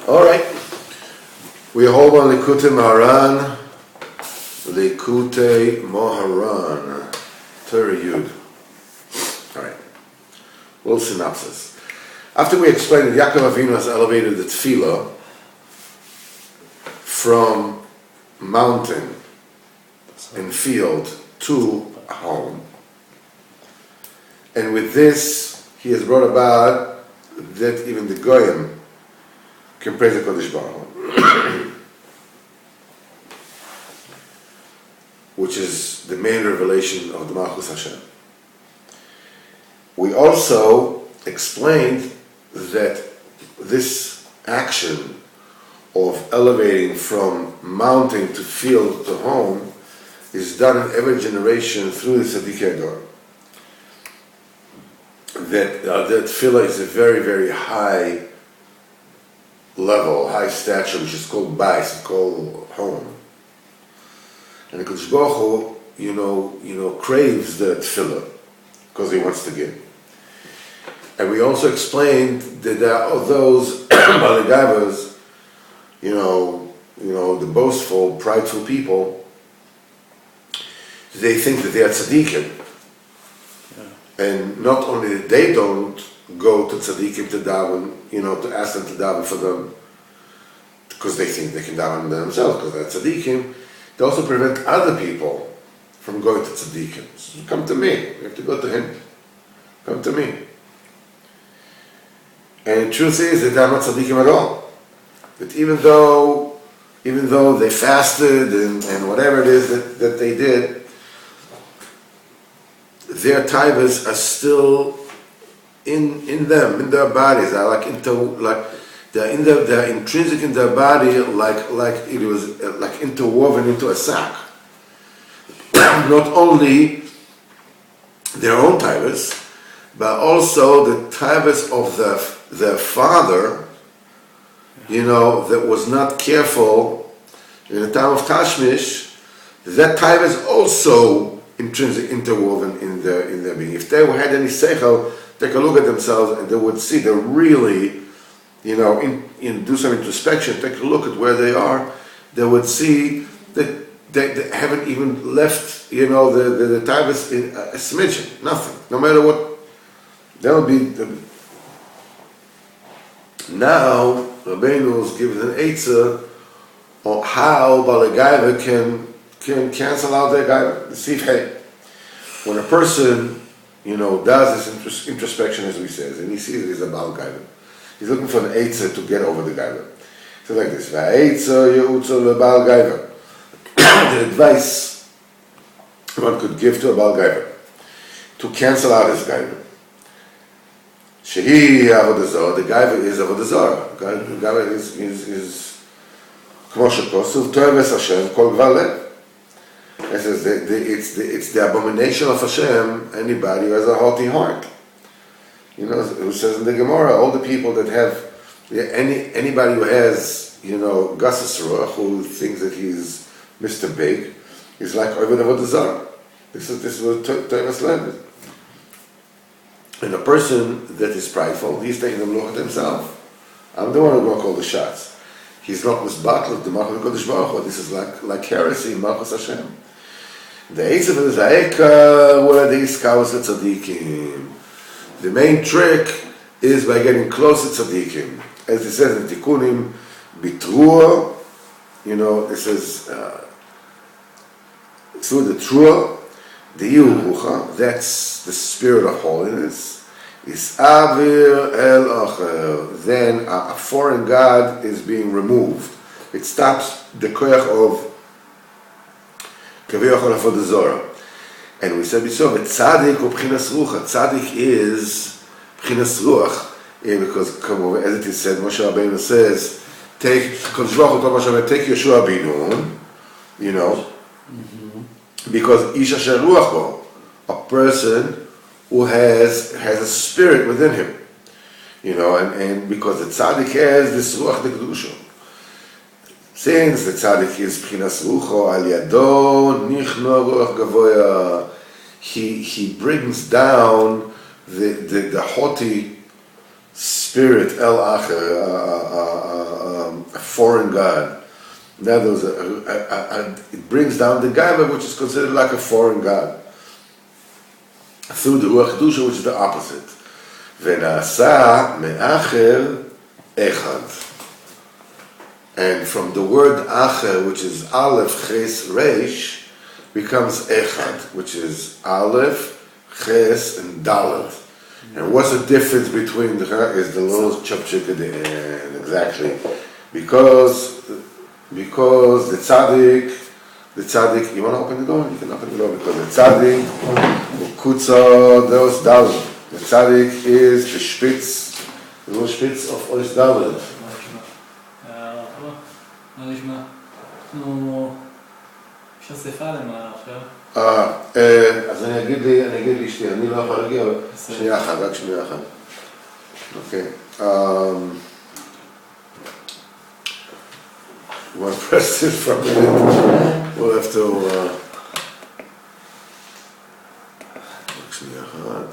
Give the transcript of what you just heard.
All right. We hold on Likutei Moharan. Likutei Moharan. Torah Yud. All right. Little synopsis. After we explained that Yaakov Avinu has elevated the tefillah from mountain and field to home, and with this he has brought about that even the Goyim can praise the Kodesh Baruch Hu, which is the main revelation of the Malchus Hashem. We also explained that this action of elevating from mountain to field to home is done in every generation through the Tzadikei Dor. That tefillah is a very, very high level, high stature, which is called bais, it's called home. And the Kodesh Baruch Hu, craves the tefillah because he wants to give. And we also explained that there are those baligavas, the boastful, prideful people. They think that they are tzaddikim. And not only that they don't go to tzaddikim to daven, to ask them to daven for them, because they think they can daven themselves, because they're tzaddikim, they also prevent other people from going to tzaddikim. So come to me. You have to go to him. Come to me. And the truth is that they're not tzaddikim at all. That even though they fasted and whatever it is that they did, their taivas are still in them, in their bodies. They're intrinsic in their body, like it was like interwoven into a sack. Not only their own taivas, but also the taivas of their father, that was not careful in the time of Tashmish. That taiva is also intrinsic, interwoven in their being. If they had any seichel, take a look at themselves and they would see they're really, do some introspection, take a look at where they are, they would see that they haven't even left, the taivas in a smidgen, nothing, no matter what. That would be now Rabbeinu is given an eitzah on how Balagaiva can cancel out their gaiva. See, when a person, does this introspection, as we says, and he sees he's a Balagaiva, he's looking for an eitzah to get over the gaiva. So like this, Va'eitzah ye'utza leBalagaiva. The advice one could give to a Balagaiva to cancel out his gaiva. Shehi avodah zarah, the gaiva is avodah zarah. The gaiva is kmo shekosuv toeves Hashem kol gvar lev. It says it's the abomination of Hashem. Anybody who has a haughty heart, who says in the Gemara, all the people that have anybody who has gasas ruach, who thinks that he's Mr. Big, is like oved avodah zarah. This is what Toeves lev. And a person that is prideful, he's taking a look at himself. I'm the one who's going to call the shots. He's not misbattled the Malchus Kodesh Baruch Hu. This is like heresy in Malchus Hashem. The eitzah of the Zaeka, what are these cows at tzaddikim? The main trick is by getting close to tzaddikim. As it says in Tikkunim, bitrua, it says through the trua, the Yehucha, that's the spirit of holiness, is avir el acher. Then a foreign god is being removed. It stops the koyach of kaviyachol avodah zarah. And we said before, tzaddik or b'chinas ruach. Tzaddik is b'chinas ruach, because as it is said, Moshe Rabbeinu says, take Kodesh Baruch Hu told Moshe Rabbeinu, take Yeshua Binun, because Isha Asher Ruach Bo, a person who has a spirit within him, and because the tzaddik has this ruach de kedusha. Since the tzaddik is b'chinas rucho al yado nichno ruach gavoya, he brings down the haughty spirit, El Acher, a foreign god. Now it brings down the Gaiva, which is considered like a foreign god, through the Ruach Kedusha, which is the opposite. V'nasa me'acher echad. And from the word Acher, which is Aleph, Ches, Reish, becomes Echad, which is Aleph, Ches, and Dalet. And what's the difference between the is the little chupchik at the end, exactly. Because the tzaddik, you want to open the door? You can open the door, because the tzaddik, Kutza, those Dalet. The tzaddik is the spitz, the little spitz of Ois Dalet. מה נשמע? אנחנו... יש אספה למה עכשיו? אז אני אגיד לאשתי, אני לא יכול להגיע, שנייה אחת, רק שנייה אחת. אוקיי. One question for a minute. We'll have to... רק שנייה אחת.